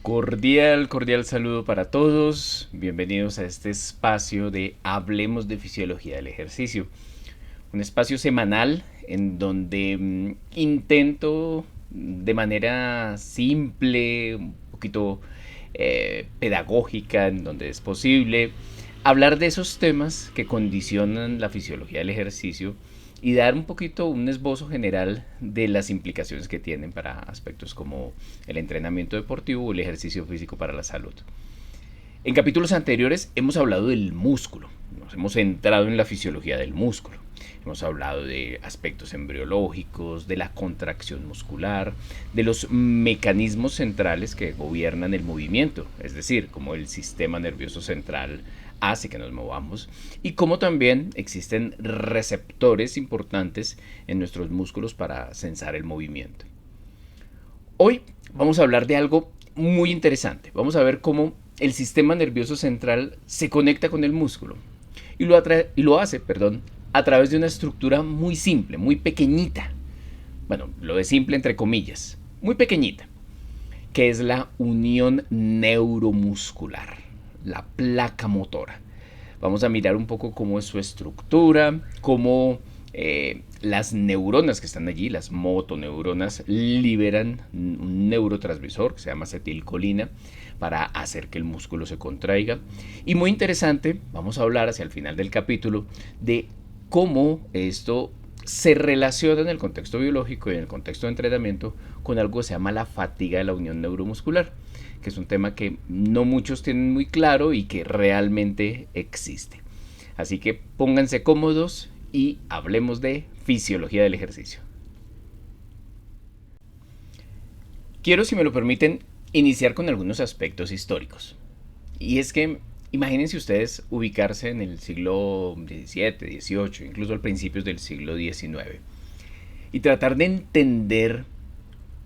Cordial saludo para todos. Bienvenidos a este espacio de Hablemos de Fisiología del Ejercicio. Un espacio semanal en donde intento de manera simple, un poquito pedagógica, en donde es posible, hablar de esos temas que condicionan la fisiología del ejercicio y dar un poquito un esbozo general de las implicaciones que tienen para aspectos como el entrenamiento deportivo o el ejercicio físico para la salud. En capítulos anteriores hemos hablado del músculo, nos hemos centrado en la fisiología del músculo. Hemos hablado de aspectos embriológicos, de la contracción muscular, de los mecanismos centrales que gobiernan el movimiento, es decir, cómo el sistema nervioso central hace que nos movamos y cómo también existen receptores importantes en nuestros músculos para sensar el movimiento. Hoy vamos a hablar de algo muy interesante. Vamos a ver cómo el sistema nervioso central se conecta con el músculo y lo hace a través de una estructura muy simple, muy pequeñita. Bueno, lo de simple entre comillas, muy pequeñita, que es la unión neuromuscular, la placa motora. Vamos a mirar un poco cómo es su estructura, cómo las neuronas que están allí, las motoneuronas, liberan un neurotransmisor que se llama acetilcolina para hacer que el músculo se contraiga. Y muy interesante, vamos a hablar hacia el final del capítulo de cómo esto se relaciona en el contexto biológico y en el contexto de entrenamiento con algo que se llama la fatiga de la unión neuromuscular, que es un tema que no muchos tienen muy claro y que realmente existe. Así que pónganse cómodos y hablemos de fisiología del ejercicio. Quiero, si me lo permiten, iniciar con algunos aspectos históricos. Y es que imagínense ustedes ubicarse en el siglo XVII, XVIII, incluso al principios del siglo XIX, y tratar de entender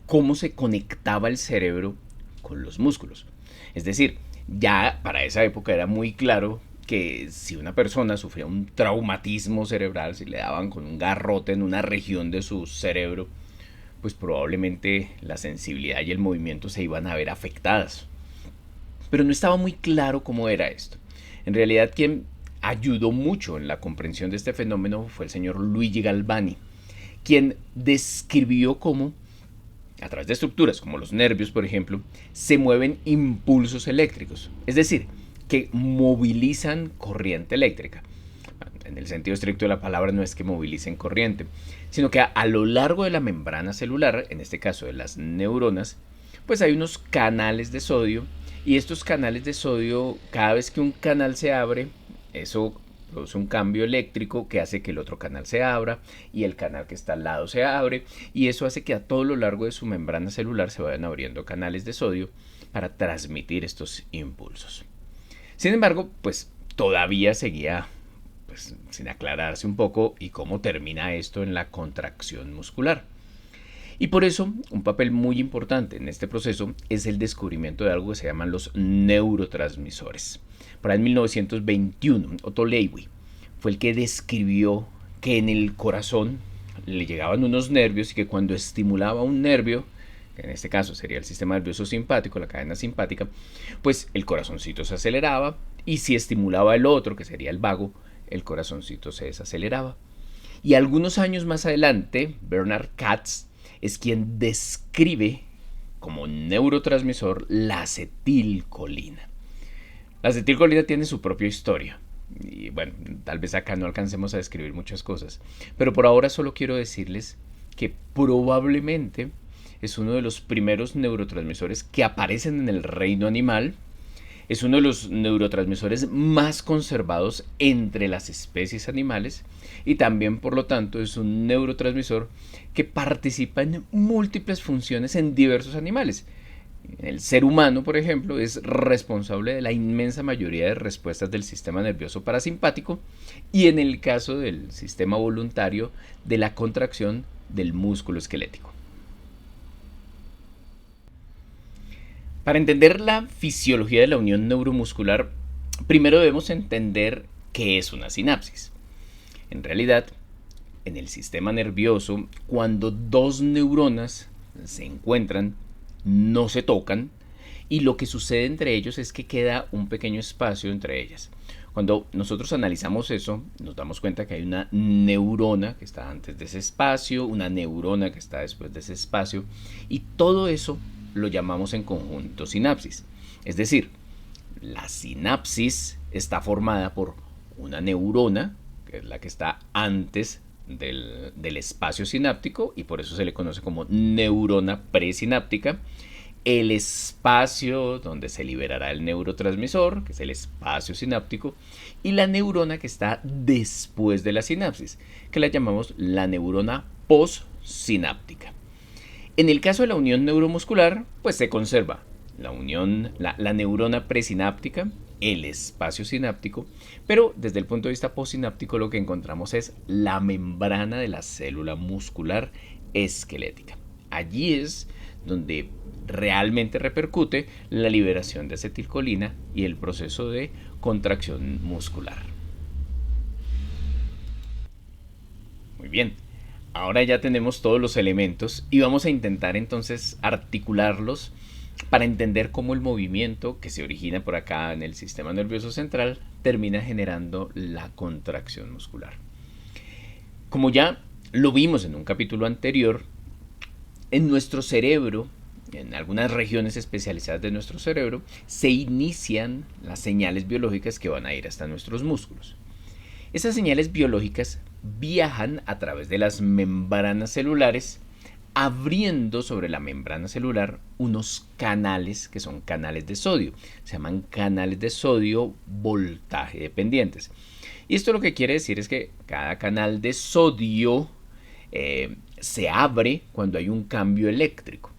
cómo se conectaba el cerebro con los músculos. Es decir, ya para esa época era muy claro que si una persona sufría un traumatismo cerebral, si le daban con un garrote en una región de su cerebro, pues probablemente la sensibilidad y el movimiento se iban a ver afectadas. Pero no estaba muy claro cómo era esto. En realidad, quien ayudó mucho en la comprensión de este fenómeno fue el señor Luigi Galvani, quien describió cómo, a través de estructuras como los nervios, por ejemplo, se mueven impulsos eléctricos, es decir, que movilizan corriente eléctrica. En el sentido estricto de la palabra no es que movilicen corriente, sino que a lo largo de la membrana celular, en este caso de las neuronas, pues hay unos canales de sodio y estos canales de sodio, cada vez que un canal se abre, eso produce un cambio eléctrico que hace que el otro canal se abra y el canal que está al lado se abre y eso hace que a todo lo largo de su membrana celular se vayan abriendo canales de sodio para transmitir estos impulsos. Sin embargo, pues todavía seguía sin aclararse un poco y cómo termina esto en la contracción muscular. Y por eso, un papel muy importante en este proceso es el descubrimiento de algo que se llaman los neurotransmisores. Por ahí en 1921, Otto Loewi fue el que describió que en el corazón le llegaban unos nervios y que cuando estimulaba un nervio, que en este caso sería el sistema nervioso simpático, la cadena simpática, pues el corazoncito se aceleraba y si estimulaba el otro, que sería el vago, el corazoncito se desaceleraba. Y algunos años más adelante, Bernard Katz es quien describe como neurotransmisor la acetilcolina. La acetilcolina tiene su propia historia. Y bueno, tal vez acá no alcancemos a describir muchas cosas. Pero por ahora solo quiero decirles que probablemente es uno de los primeros neurotransmisores que aparecen en el reino animal. Es uno de los neurotransmisores más conservados entre las especies animales y también, por lo tanto, es un neurotransmisor que participa en múltiples funciones en diversos animales. El ser humano, por ejemplo, es responsable de la inmensa mayoría de respuestas del sistema nervioso parasimpático y en el caso del sistema voluntario de la contracción del músculo esquelético. Para entender la fisiología de la unión neuromuscular, primero debemos entender qué es una sinapsis. En realidad, en el sistema nervioso, cuando dos neuronas se encuentran, no se tocan y lo que sucede entre ellos es que queda un pequeño espacio entre ellas. Cuando nosotros analizamos eso, nos damos cuenta que hay una neurona que está antes de ese espacio, una neurona que está después de ese espacio, y todo eso lo llamamos en conjunto sinapsis. Es decir, la sinapsis está formada por una neurona, que es la que está antes del espacio sináptico, y por eso se le conoce como neurona presináptica, el espacio donde se liberará el neurotransmisor, que es el espacio sináptico, y la neurona que está después de la sinapsis, que la llamamos la neurona postsináptica. En el caso de la unión neuromuscular, pues se conserva la neurona presináptica, el espacio sináptico, pero desde el punto de vista postsináptico lo que encontramos es la membrana de la célula muscular esquelética. Allí es donde realmente repercute la liberación de acetilcolina y el proceso de contracción muscular. Muy bien, ahora ya tenemos todos los elementos y vamos a intentar entonces articularlos para entender cómo el movimiento que se origina por acá en el sistema nervioso central termina generando la contracción muscular. Como ya lo vimos en un capítulo anterior, en nuestro cerebro, en algunas regiones especializadas de nuestro cerebro, se inician las señales biológicas que van a ir hasta nuestros músculos. Esas señales biológicas viajan a través de las membranas celulares, abriendo sobre la membrana celular unos canales que son canales de sodio. Se llaman canales de sodio voltaje dependientes. Y esto lo que quiere decir es que cada canal de sodio se abre cuando hay un cambio eléctrico.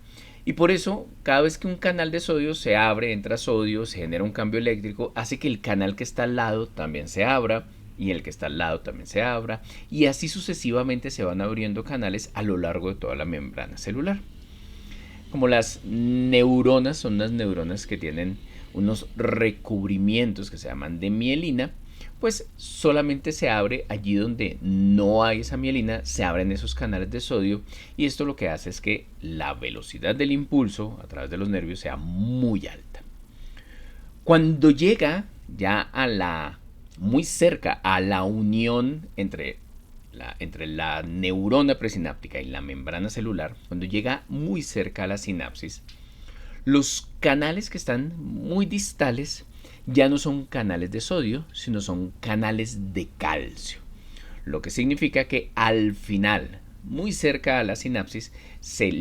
Y por eso, cada vez que un canal de sodio se abre, entra sodio, se genera un cambio eléctrico, hace que el canal que está al lado también se abra, y el que está al lado también se abra, y así sucesivamente se van abriendo canales a lo largo de toda la membrana celular. Como las neuronas son unas neuronas que tienen unos recubrimientos que se llaman de mielina, pues solamente se abre allí donde no hay esa mielina, se abren esos canales de sodio, y esto lo que hace es que la velocidad del impulso a través de los nervios sea muy alta. Cuando llega ya muy cerca a la unión entre la neurona presináptica y la membrana celular, cuando llega muy cerca a la sinapsis, los canales que están muy distales ya no son canales de sodio, sino son canales de calcio. Lo que significa que al final, muy cerca a la sinapsis, se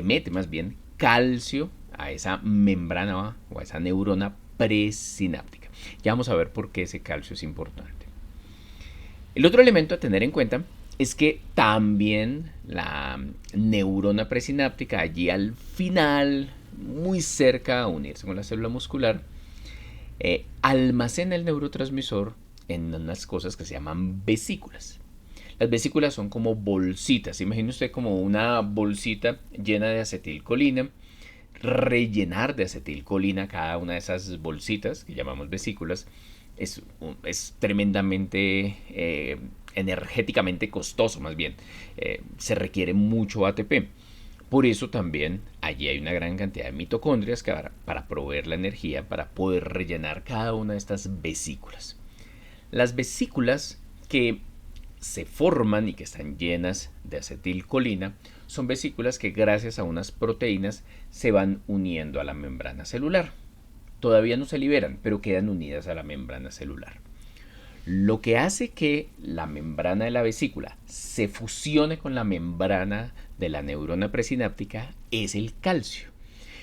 mete más bien calcio a esa membrana o a esa neurona presináptica. Ya vamos a ver por qué ese calcio es importante. El otro elemento a tener en cuenta es que también la neurona presináptica, allí al final, muy cerca a unirse con la célula muscular, almacena el neurotransmisor en unas cosas que se llaman vesículas. Las vesículas son como bolsitas. Imagine usted como una bolsita llena de acetilcolina. Rellenar de acetilcolina cada una de esas bolsitas, que llamamos vesículas, es tremendamente energéticamente costoso, más bien. Se requiere mucho ATP. Por eso también allí hay una gran cantidad de mitocondrias para proveer la energía para poder rellenar cada una de estas vesículas. Las vesículas que se forman y que están llenas de acetilcolina son vesículas que gracias a unas proteínas se van uniendo a la membrana celular. Todavía no se liberan, pero quedan unidas a la membrana celular. Lo que hace que la membrana de la vesícula se fusione con la membrana de la neurona presináptica es el calcio.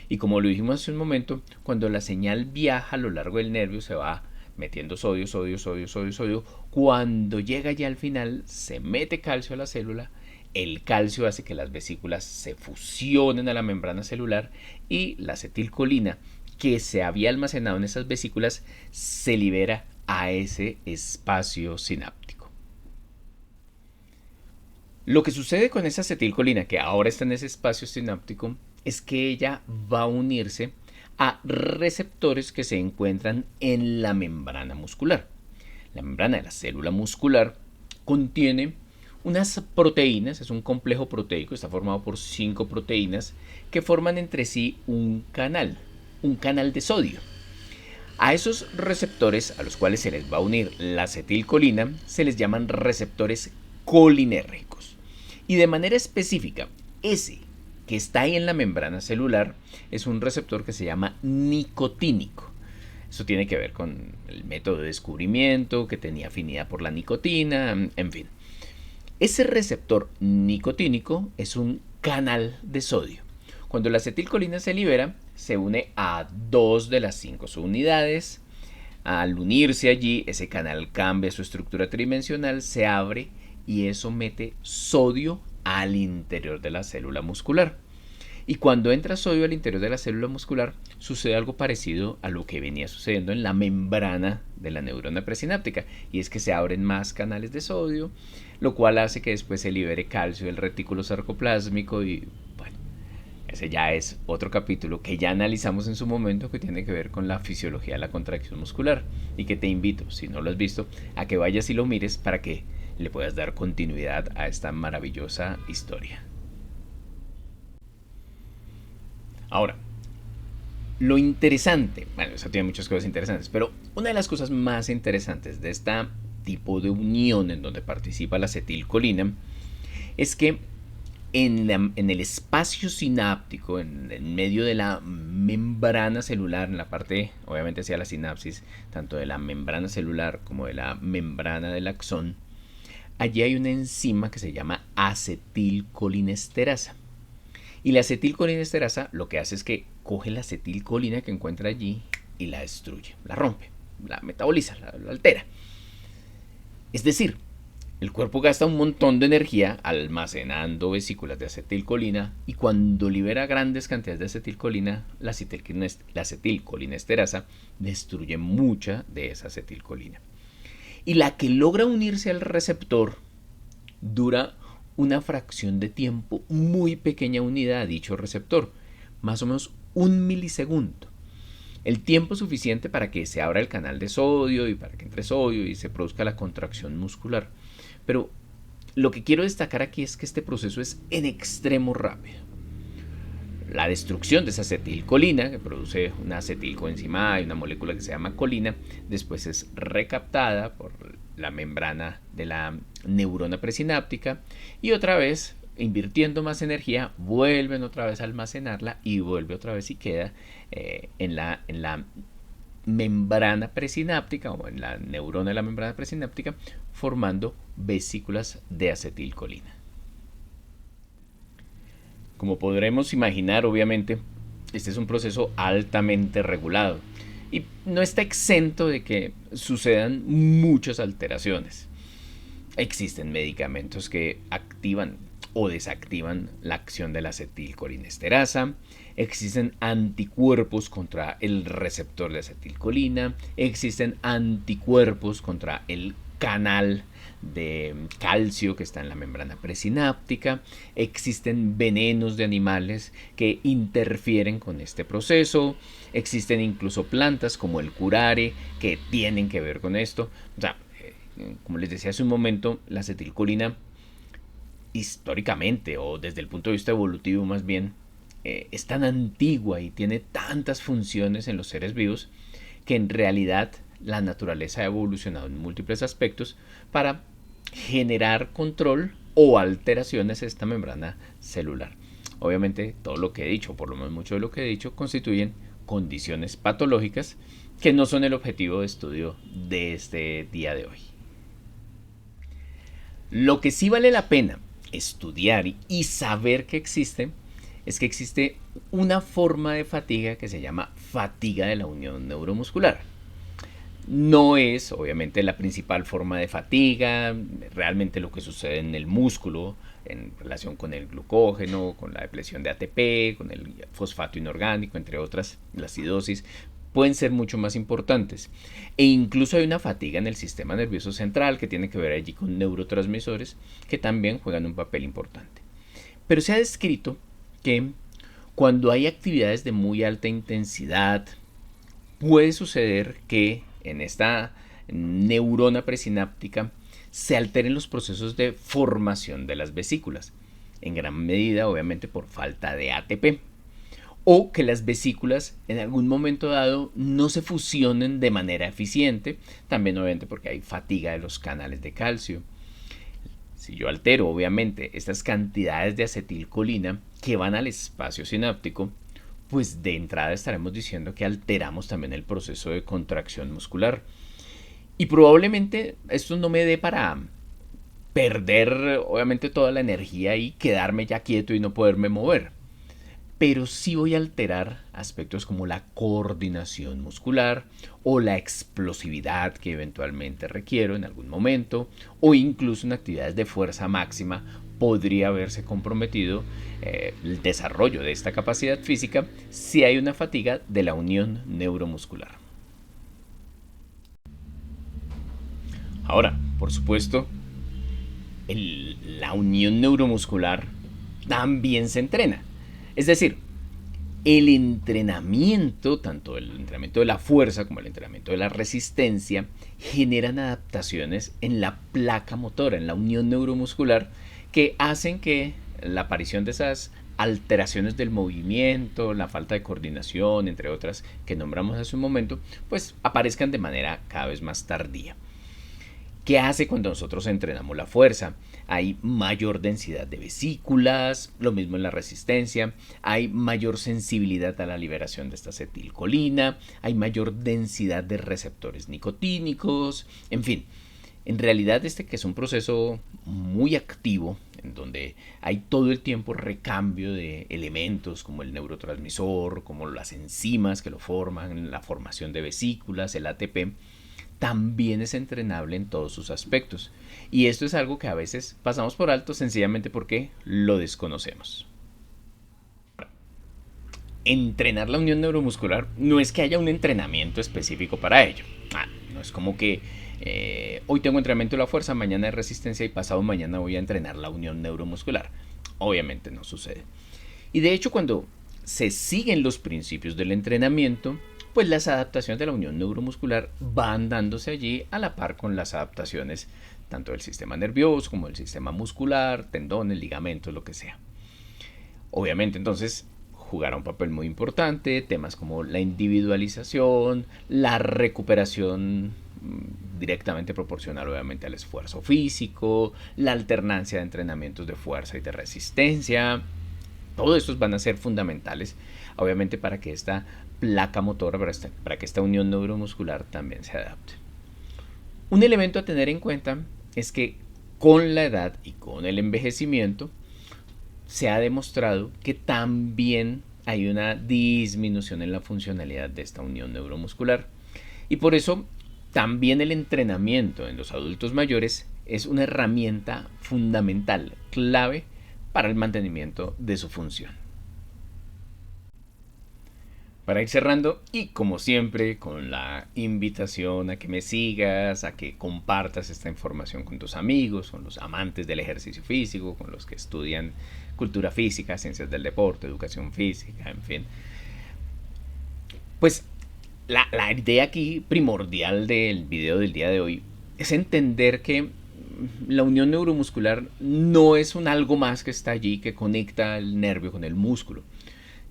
Y como lo dijimos hace un momento, cuando la señal viaja a lo largo del nervio se va metiendo sodio, sodio, sodio, sodio, sodio. Cuando llega ya al final se mete calcio a la célula. El calcio hace que las vesículas se fusionen a la membrana celular y la acetilcolina que se había almacenado en esas vesículas se libera a ese espacio sináptico. Lo que sucede con esa acetilcolina que ahora está en ese espacio sináptico es que ella va a unirse a receptores que se encuentran en la membrana muscular. La membrana de la célula muscular contiene unas proteínas, es un complejo proteico, está formado por 5 proteínas que forman entre sí un canal. un canal de sodio. A esos receptores a los cuales se les va a unir la acetilcolina se les llaman receptores colinérgicos. Y de manera específica, ese que está ahí en la membrana celular es un receptor que se llama nicotínico. Eso tiene que ver con el método de descubrimiento, que tenía afinidad por la nicotina, en fin. Ese receptor nicotínico es un canal de sodio. Cuando la acetilcolina se libera, se une a 2 de las 5 subunidades. Al unirse allí, ese canal cambia su estructura tridimensional, se abre y eso mete sodio al interior de la célula muscular. Y cuando entra sodio al interior de la célula muscular, sucede algo parecido a lo que venía sucediendo en la membrana de la neurona presináptica, y es que se abren más canales de sodio, lo cual hace que después se libere calcio del retículo sarcoplásmico y bueno, ese ya es otro capítulo que ya analizamos en su momento, que tiene que ver con la fisiología de la contracción muscular y que te invito, si no lo has visto, a que vayas y lo mires para que le puedas dar continuidad a esta maravillosa historia. Ahora, lo interesante, bueno, eso tiene muchas cosas interesantes, pero una de las cosas más interesantes de este tipo de unión en donde participa la acetilcolina es que en el espacio sináptico, en medio de la membrana celular, en la parte, obviamente hacia la sinapsis, tanto de la membrana celular como de la membrana del axón, allí hay una enzima que se llama acetilcolinesterasa. Y la acetilcolinesterasa lo que hace es que coge la acetilcolina que encuentra allí y la destruye, la rompe, la metaboliza, la altera. Es decir, el cuerpo gasta un montón de energía almacenando vesículas de acetilcolina y cuando libera grandes cantidades de acetilcolina, la acetilcolinesterasa destruye mucha de esa acetilcolina. Y la que logra unirse al receptor dura una fracción de tiempo muy pequeña unida a dicho receptor, más o menos 1 milisegundo. El tiempo suficiente para que se abra el canal de sodio y para que entre sodio y se produzca la contracción muscular. Pero lo que quiero destacar aquí es que este proceso es en extremo rápido. La destrucción de esa acetilcolina, que produce una acetilcoenzima A y una molécula que se llama colina, después es recaptada por la membrana de la neurona presináptica y otra vez, invirtiendo más energía, vuelven otra vez a almacenarla y vuelve otra vez y queda en la membrana presináptica o en la neurona de la membrana presináptica formando vesículas de acetilcolina. Como podremos imaginar, obviamente, este es un proceso altamente regulado y no está exento de que sucedan muchas alteraciones. Existen medicamentos que activan o desactivan la acción de la acetilcolinesterasa, existen anticuerpos contra el receptor de acetilcolina, existen anticuerpos contra el canal de calcio que está en la membrana presináptica, existen venenos de animales que interfieren con este proceso, existen incluso plantas como el curare que tienen que ver con esto. O sea, como les decía hace un momento, la acetilcolina históricamente o desde el punto de vista evolutivo más bien es tan antigua y tiene tantas funciones en los seres vivos que en realidad la naturaleza ha evolucionado en múltiples aspectos para generar control o alteraciones en esta membrana celular. Obviamente todo lo que he dicho, por lo menos mucho de lo que he dicho, constituyen condiciones patológicas que no son el objetivo de estudio de este día de hoy. Lo que sí vale la pena estudiar y saber que existe es que existe una forma de fatiga que se llama fatiga de la unión neuromuscular. No es, obviamente, la principal forma de fatiga, realmente lo que sucede en el músculo en relación con el glucógeno, con la depresión de ATP, con el fosfato inorgánico, entre otras, la acidosis, pueden ser mucho más importantes. E incluso hay una fatiga en el sistema nervioso central que tiene que ver allí con neurotransmisores que también juegan un papel importante. Pero se ha descrito que cuando hay actividades de muy alta intensidad, puede suceder que en esta neurona presináptica se alteren los procesos de formación de las vesículas, en gran medida obviamente por falta de ATP. o que las vesículas en algún momento dado no se fusionen de manera eficiente, también obviamente porque hay fatiga de los canales de calcio. Si yo altero obviamente estas cantidades de acetilcolina que van al espacio sináptico, pues de entrada estaremos diciendo que alteramos también el proceso de contracción muscular. Y probablemente esto no me dé para perder obviamente toda la energía y quedarme ya quieto y no poderme mover. Pero sí voy a alterar aspectos como la coordinación muscular o la explosividad que eventualmente requiero en algún momento, o incluso en actividades de fuerza máxima podría haberse comprometido el desarrollo de esta capacidad física si hay una fatiga de la unión neuromuscular. Ahora, por supuesto, la unión neuromuscular también se entrena. Es decir, el entrenamiento, tanto el entrenamiento de la fuerza como el entrenamiento de la resistencia, generan adaptaciones en la placa motora, en la unión neuromuscular, que hacen que la aparición de esas alteraciones del movimiento, la falta de coordinación, entre otras que nombramos hace un momento, pues aparezcan de manera cada vez más tardía. ¿Qué hace cuando nosotros entrenamos la fuerza? Hay mayor densidad de vesículas, lo mismo en la resistencia, hay mayor sensibilidad a la liberación de esta acetilcolina, hay mayor densidad de receptores nicotínicos, en fin. En realidad que es un proceso muy activo, en donde hay todo el tiempo recambio de elementos como el neurotransmisor, como las enzimas que lo forman, la formación de vesículas, el ATP, también es entrenable en todos sus aspectos. Y esto es algo que a veces pasamos por alto sencillamente porque lo desconocemos. Entrenar la unión neuromuscular no es que haya un entrenamiento específico para ello. No es como que hoy tengo entrenamiento de la fuerza, mañana de resistencia y pasado mañana voy a entrenar la unión neuromuscular. Obviamente no sucede. Y de hecho cuando se siguen los principios del entrenamiento, pues las adaptaciones de la unión neuromuscular van dándose allí a la par con las adaptaciones tanto del sistema nervioso como del sistema muscular, tendones, ligamentos, lo que sea. Obviamente entonces jugará un papel muy importante temas como la individualización, la recuperación directamente proporcional obviamente al esfuerzo físico, la alternancia de entrenamientos de fuerza y de resistencia. Todos estos van a ser fundamentales, obviamente, para que esta placa motora, para que esta unión neuromuscular también se adapte. Un elemento a tener en cuenta es que con la edad y con el envejecimiento se ha demostrado que también hay una disminución en la funcionalidad de esta unión neuromuscular. Y por eso también el entrenamiento en los adultos mayores es una herramienta fundamental, clave, para el mantenimiento de su función. Para ir cerrando, y como siempre, con la invitación a que me sigas, a que compartas esta información con tus amigos, con los amantes del ejercicio físico, con los que estudian cultura física, ciencias del deporte, educación física, en fin. Pues la idea aquí primordial del video del día de hoy es entender que la unión neuromuscular no es un algo más que está allí que conecta el nervio con el músculo,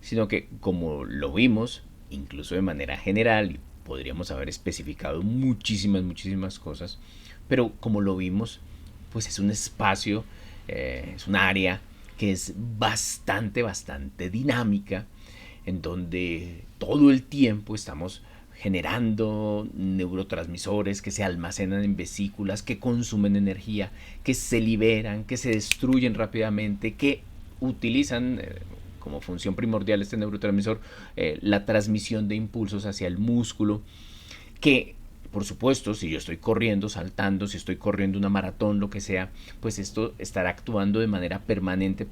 sino que como lo vimos, incluso de manera general, y podríamos haber especificado muchísimas cosas, pero como lo vimos, pues es un espacio, es un área que es bastante dinámica, en donde todo el tiempo estamos generando neurotransmisores que se almacenan en vesículas, que consumen energía, que se liberan, que se destruyen rápidamente, que utilizan como función primordial este neurotransmisor la transmisión de impulsos hacia el músculo, que por supuesto, si yo estoy corriendo, saltando, si estoy corriendo una maratón, lo que sea, pues esto estará actuando de manera permanente,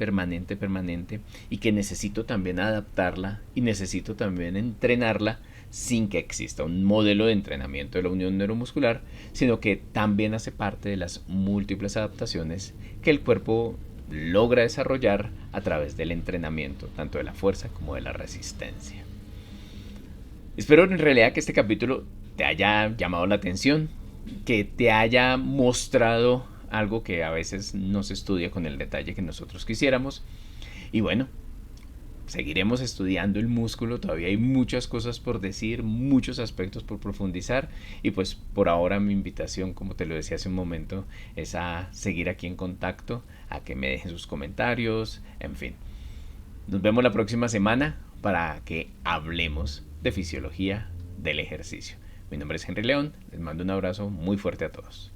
y que necesito también adaptarla y necesito también entrenarla sin que exista un modelo de entrenamiento de la unión neuromuscular, sino que también hace parte de las múltiples adaptaciones que el cuerpo logra desarrollar a través del entrenamiento, tanto de la fuerza como de la resistencia. Espero en realidad que este capítulo te haya llamado la atención, que te haya mostrado algo que a veces no se estudia con el detalle que nosotros quisiéramos. Y bueno, seguiremos estudiando el músculo, todavía hay muchas cosas por decir, muchos aspectos por profundizar y pues por ahora mi invitación, como te lo decía hace un momento, es a seguir aquí en contacto, a que me dejen sus comentarios, en fin. Nos vemos la próxima semana para que hablemos de fisiología del ejercicio. Mi nombre es Henry León, les mando un abrazo muy fuerte a todos.